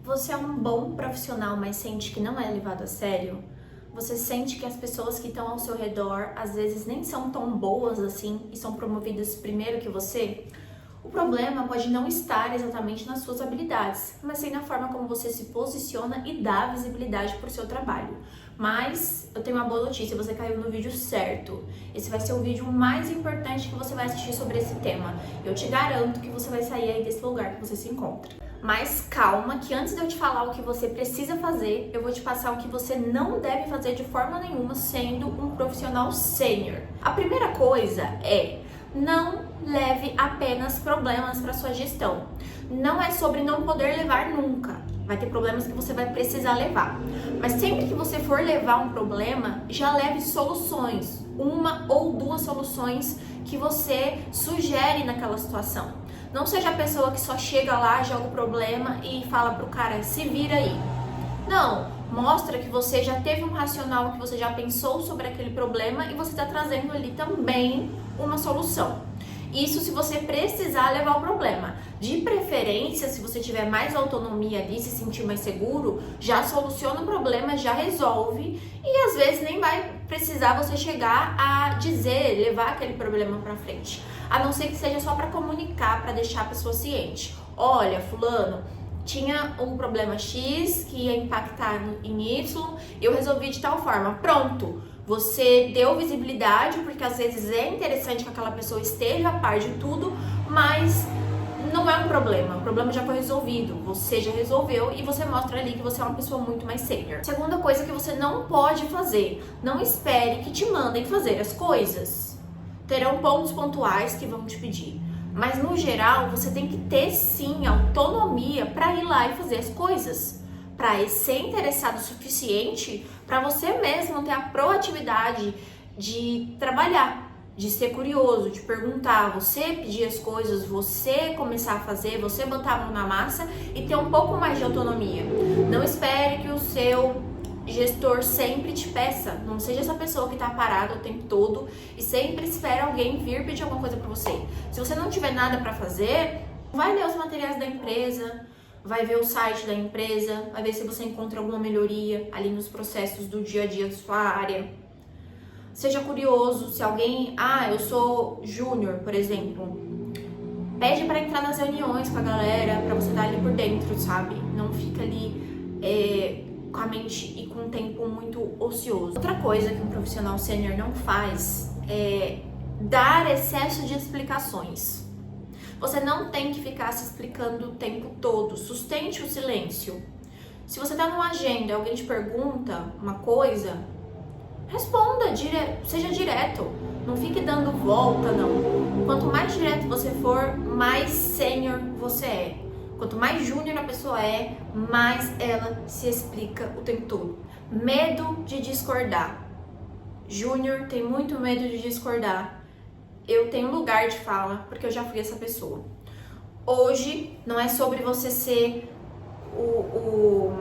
Você é um bom profissional, mas sente que não é levado a sério? Você sente que as pessoas que estão ao seu redor às vezes nem são tão boas assim e são promovidas primeiro que você? O problema pode não estar exatamente nas suas habilidades, mas sim na forma como você se posiciona e dá visibilidade para o seu trabalho. Mas eu tenho uma boa notícia, você caiu no vídeo certo. Esse vai ser o vídeo mais importante que você vai assistir sobre esse tema. Eu te garanto que você vai sair aí desse lugar que você se encontra. Mas calma, que antes de eu te falar o que você precisa fazer, eu vou te passar o que você não deve fazer de forma nenhuma sendo um profissional sênior. A primeira coisa é: não leve apenas problemas para sua gestão. Não é sobre não poder levar nunca. Vai ter problemas que você vai precisar levar. Mas sempre que você for levar um problema, já leve soluções. Uma ou duas soluções que você sugere naquela situação. Não seja a pessoa que só chega lá, joga o problema e fala pro cara, se vira aí. Não, mostra que você já teve um racional, que você já pensou sobre aquele problema e você está trazendo ali também uma solução. Isso se você precisar levar o problema. De preferência, se você tiver mais autonomia ali, se sentir mais seguro, já soluciona o problema, já resolve e às vezes nem vai precisar você chegar a dizer, levar aquele problema para frente. A não ser que seja só para comunicar, para deixar a pessoa ciente. Olha, fulano, tinha um problema X que ia impactar em Y, eu resolvi de tal forma. Pronto! Você deu visibilidade, porque às vezes é interessante que aquela pessoa esteja a par de tudo, mas não é um problema. O problema já foi resolvido, você já resolveu e você mostra ali que você é uma pessoa muito mais sênior. Segunda coisa que você não pode fazer: não espere que te mandem fazer as coisas. Terão pontos pontuais que vão te pedir, mas no geral você tem que ter sim autonomia para ir lá e fazer as coisas, para ser interessado o suficiente para você mesmo ter a proatividade de trabalhar, de ser curioso, de perguntar, você pedir as coisas, você começar a fazer, você botar a mão na massa e ter um pouco mais de autonomia. Não espere que o seu gestor sempre te peça, não seja essa pessoa que tá parada o tempo todo e sempre espera alguém vir pedir alguma coisa para você. Se você não tiver nada para fazer, vai ler os materiais da empresa, vai ver o site da empresa, vai ver se você encontra alguma melhoria ali nos processos do dia a dia da sua área. Seja curioso, se alguém, eu sou júnior, por exemplo, pede para entrar nas reuniões com a galera, para você estar ali por dentro, sabe? Não fica ali com a mente e com um tempo muito ocioso. Outra coisa que um profissional sênior não faz é dar excesso de explicações. Você não tem que ficar se explicando o tempo todo. Sustente o silêncio. Se você está numa agenda e alguém te pergunta uma coisa, responda, seja direto. Não fique dando volta, não. Quanto mais direto você for, mais sênior você é. Quanto mais júnior a pessoa é, mais ela se explica o tempo todo. Medo de discordar. Júnior tem muito medo de discordar. Eu tenho lugar de fala, porque eu já fui essa pessoa. Hoje, não é sobre você ser o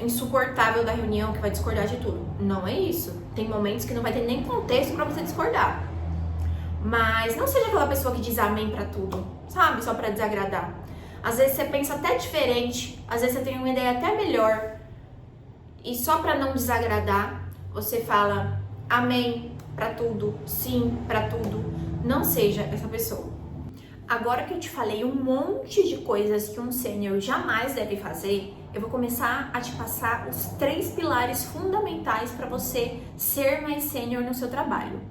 insuportável da reunião que vai discordar de tudo. Não é isso. Tem momentos que não vai ter nem contexto pra você discordar. Mas não seja aquela pessoa que diz amém pra tudo, sabe? Só pra desagradar. Às vezes você pensa até diferente, às vezes você tem uma ideia até melhor. E só pra não desagradar, você fala amém pra tudo, sim pra tudo. Não seja essa pessoa. Agora que eu te falei um monte de coisas que um sênior jamais deve fazer, eu vou começar a te passar os 3 pilares fundamentais para você ser mais sênior no seu trabalho.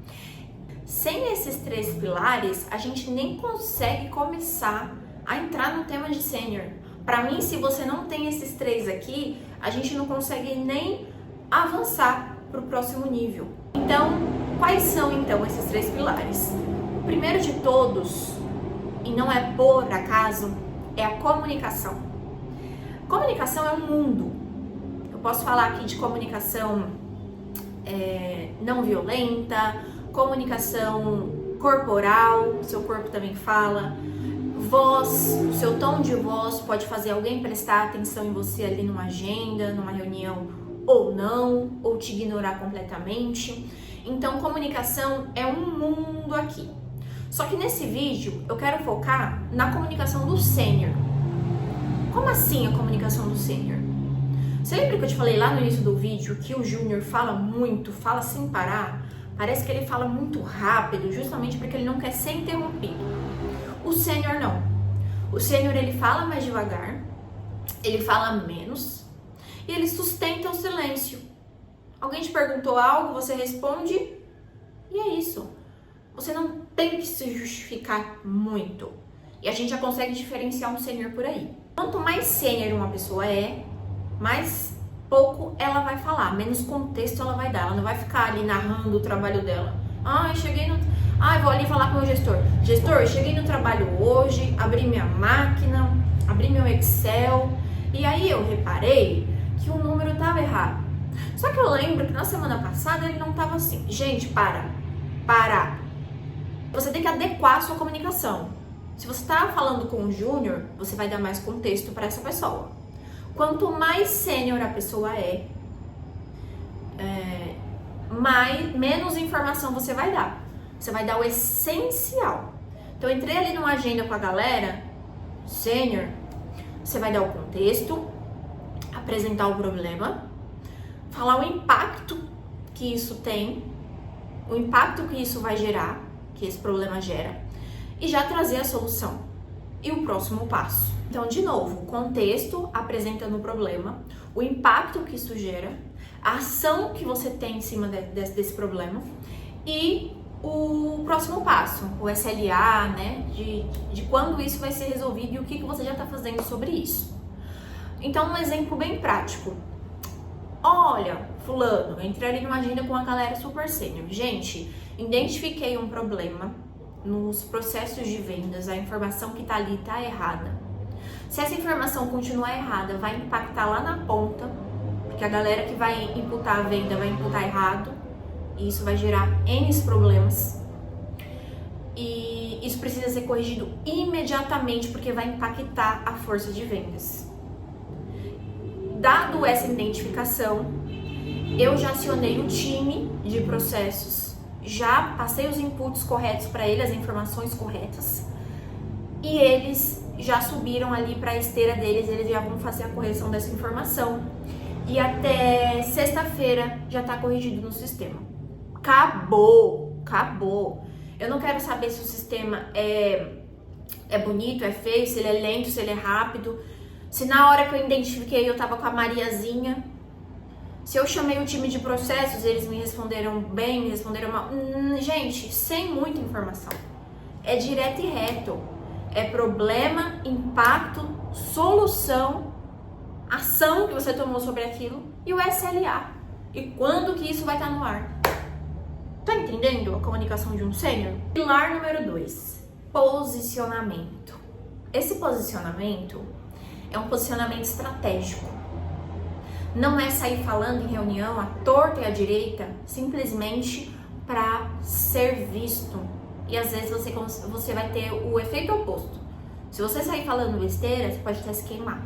Sem esses 3 pilares, a gente nem consegue começar a entrar no tema de sênior. Para mim, se você não tem esses 3 aqui, a gente não consegue nem avançar para o próximo nível. Então, quais são então esses 3 pilares? O primeiro de todos, e não é por acaso, é a comunicação. Comunicação é um mundo. Eu posso falar aqui de comunicação não violenta, comunicação corporal, seu corpo também fala, voz, o seu tom de voz pode fazer alguém prestar atenção em você ali numa agenda, numa reunião ou não, ou te ignorar completamente. Então, comunicação é um mundo aqui. Só que nesse vídeo eu quero focar na comunicação do sênior. Como assim a comunicação do sênior? Você lembra que eu te falei lá no início do vídeo que o júnior fala muito, fala sem parar? Parece que ele fala muito rápido, justamente porque ele não quer ser interrompido. O sênior não. O sênior ele fala mais devagar, ele fala menos e ele sustenta o silêncio. Alguém te perguntou algo, você responde e é isso. Você não tem que se justificar muito. E a gente já consegue diferenciar um sênior por aí. Quanto mais sênior uma pessoa é, mais pouco ela vai falar, menos contexto ela vai dar. Ela não vai ficar ali narrando o trabalho dela. Vou ali falar com o meu gestor. Gestor, cheguei no trabalho hoje, abri minha máquina, abri meu Excel e aí eu reparei que o número estava errado. Só que eu lembro que na semana passada ele não estava assim. Gente, para. Você tem que adequar a sua comunicação. Se você está falando com o júnior, você vai dar mais contexto para essa pessoa. Quanto mais sênior a pessoa menos informação você vai dar. Você vai dar o essencial. Então, eu entrei ali numa agenda com a galera, sênior, você vai dar o contexto, apresentar o problema, falar o impacto que isso tem, o impacto que isso vai gerar, que esse problema gera, e já trazer a solução e o próximo passo. Então, de novo, contexto, apresentando o problema, o impacto que isso gera, a ação que você tem em cima desse problema e o próximo passo, o SLA, né, de quando isso vai ser resolvido e o que você já está fazendo sobre isso. Então, um exemplo bem prático. Olha, fulano, eu entrei ali numa agenda com a galera super sênior. Gente, identifiquei um problema nos processos de vendas, a informação que tá ali tá errada. Se essa informação continuar errada, vai impactar lá na ponta, porque a galera que vai imputar a venda vai imputar errado, e isso vai gerar N problemas. E isso precisa ser corrigido imediatamente, porque vai impactar a força de vendas. Dado essa identificação, eu já acionei o time de processos, já passei os inputs corretos para eles, as informações corretas, e eles já subiram ali para a esteira deles, eles já vão fazer a correção dessa informação e até sexta-feira já está corrigido no sistema. Acabou. Eu não quero saber se o sistema é bonito, é feio, se ele é lento, se ele é rápido, se na hora que eu identifiquei eu tava com a Mariazinha, se eu chamei o time de processos, eles me responderam bem, me responderam mal. Gente, sem muita informação. É direto e reto. É problema, impacto, solução, ação que você tomou sobre aquilo e o SLA. E quando que isso vai estar no ar? Tá entendendo a comunicação de um sênior? Pilar número 2, posicionamento. Esse posicionamento é um posicionamento estratégico. Não é sair falando em reunião à torta e à direita simplesmente para ser visto. E às vezes você vai ter o efeito oposto. Se você sair falando besteira, você pode até se queimar.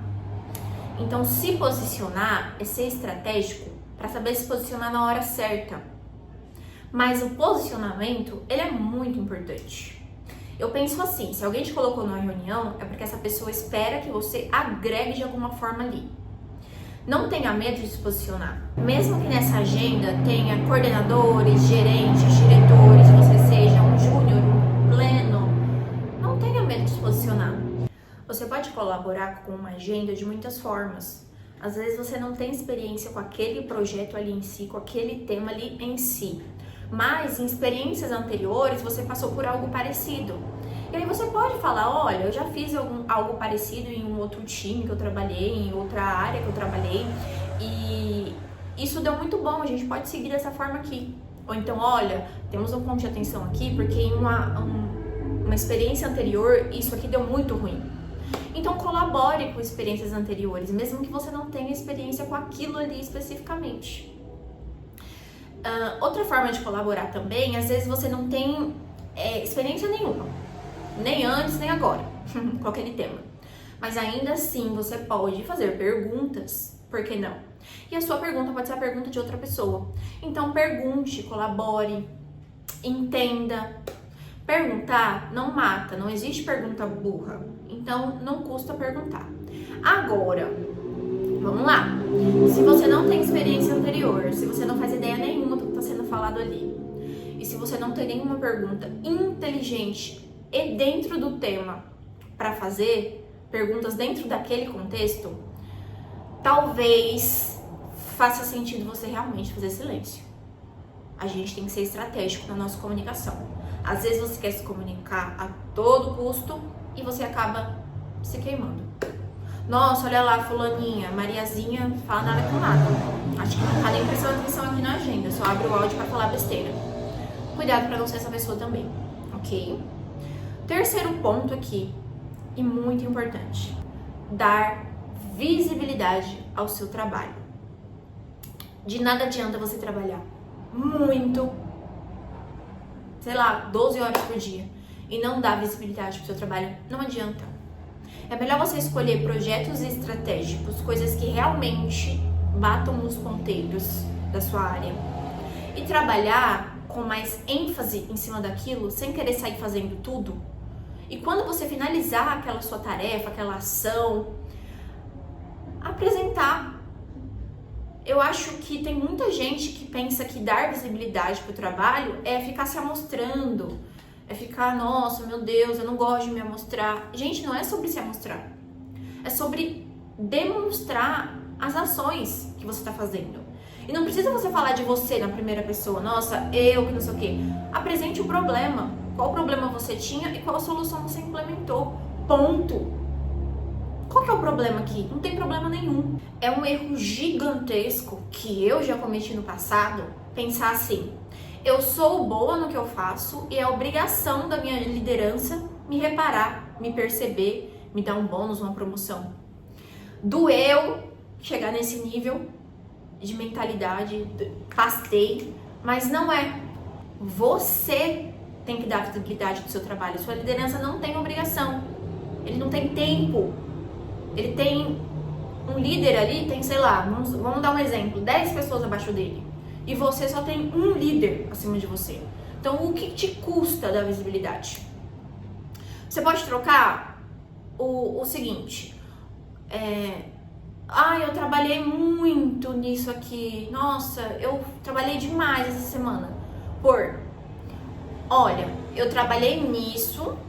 Então, se posicionar é ser estratégico para saber se posicionar na hora certa. Mas o posicionamento, ele é muito importante. Eu penso assim, se alguém te colocou numa reunião, é porque essa pessoa espera que você agregue de alguma forma ali. Não tenha medo de se posicionar. Mesmo que nessa agenda tenha coordenadores, gerentes, diretores, você seja um júnior, um pleno, não tenha medo de se posicionar. Você pode colaborar com uma agenda de muitas formas. Às vezes você não tem experiência com aquele projeto ali em si, com aquele tema ali em si. Mas em experiências anteriores você passou por algo parecido. E aí você pode falar, olha, eu já fiz algo parecido em um outro time que eu trabalhei, em outra área que eu trabalhei, e isso deu muito bom, a gente pode seguir dessa forma aqui. Ou então, olha, temos um ponto de atenção aqui, porque em uma experiência anterior, isso aqui deu muito ruim. Então colabore com experiências anteriores, mesmo que você não tenha experiência com aquilo ali especificamente. Outra forma de colaborar também, às vezes você não tem experiência nenhuma, nem antes nem agora, com aquele tema. Mas ainda assim você pode fazer perguntas, por que não? E a sua pergunta pode ser a pergunta de outra pessoa. Então pergunte, colabore, entenda. Perguntar não mata, não existe pergunta burra. Então não custa perguntar. Agora, vamos lá. Se você não tem experiência anterior, se você não faz ideia nenhuma do que está sendo falado ali, e se você não tem nenhuma pergunta inteligente e dentro do tema para fazer, perguntas dentro daquele contexto, talvez faça sentido você realmente fazer silêncio. A gente tem que ser estratégico na nossa comunicação. Às vezes você quer se comunicar a todo custo e você acaba se queimando. Nossa, olha lá, fulaninha, Mariazinha, fala nada com nada. Acho que não tá nem prestando atenção aqui na agenda, só abre o áudio pra falar besteira. Cuidado pra não ser essa pessoa também, ok? Terceiro ponto aqui, e muito importante, dar visibilidade ao seu trabalho. De nada adianta você trabalhar muito, sei lá, 12 horas por dia e não dar visibilidade pro seu trabalho. Não adianta. É melhor você escolher projetos estratégicos, coisas que realmente batam nos ponteiros da sua área e trabalhar com mais ênfase em cima daquilo, sem querer sair fazendo tudo. E quando você finalizar aquela sua tarefa, aquela ação, apresentar. Eu acho que tem muita gente que pensa que dar visibilidade para o trabalho é ficar se amostrando, é ficar, nossa, meu Deus, eu não gosto de me amostrar. Gente, não é sobre se amostrar, é sobre demonstrar as ações que você está fazendo. E não precisa você falar de você na primeira pessoa, nossa, eu que não sei o quê. Apresente o problema, qual problema você tinha e qual solução você implementou, ponto. Qual que é o problema aqui? Não tem problema nenhum. É um erro gigantesco que eu já cometi no passado, pensar assim, eu sou boa no que eu faço e é obrigação da minha liderança me reparar, me perceber, me dar um bônus, uma promoção. Doeu chegar nesse nível de mentalidade, pastei, mas não é. Você tem que dar visibilidade do seu trabalho. Sua liderança não tem obrigação. Ele não tem tempo. Ele tem um líder ali, tem, sei lá, vamos dar um exemplo, 10 pessoas abaixo dele. E você só tem um líder acima de você. Então, o que te custa dar visibilidade? Você pode trocar o seguinte. Eu trabalhei muito nisso aqui. Nossa, eu trabalhei demais essa semana. Olha, eu trabalhei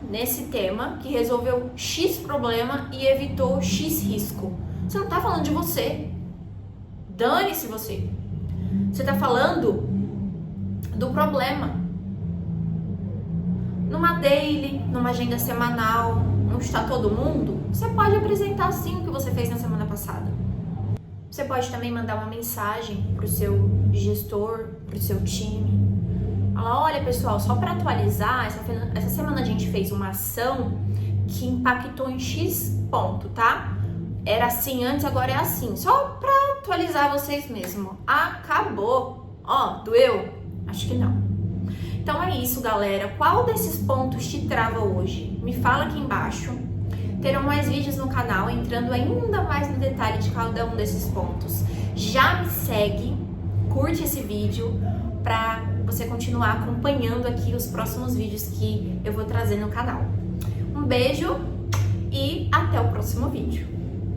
nesse tema, que resolveu X problema e evitou X risco. Você não tá falando de você. Dane-se você. Você tá falando do problema. Numa daily, numa agenda semanal, onde está todo mundo, você pode apresentar sim o que você fez na semana passada. Você pode também mandar uma mensagem pro seu gestor, pro seu time. Fala, olha pessoal, só para atualizar, essa semana a gente fez uma ação que impactou em X ponto, tá? Era assim antes, agora é assim. Só para atualizar vocês mesmo. Acabou. Doeu? Acho que não. Então é isso, galera. Qual desses pontos te trava hoje? Me fala aqui embaixo. Terão mais vídeos no canal, entrando ainda mais no detalhe de cada um desses pontos. Já me segue, curte esse vídeo para você continuar acompanhando aqui os próximos vídeos que eu vou trazer no canal. Um beijo e até o próximo vídeo.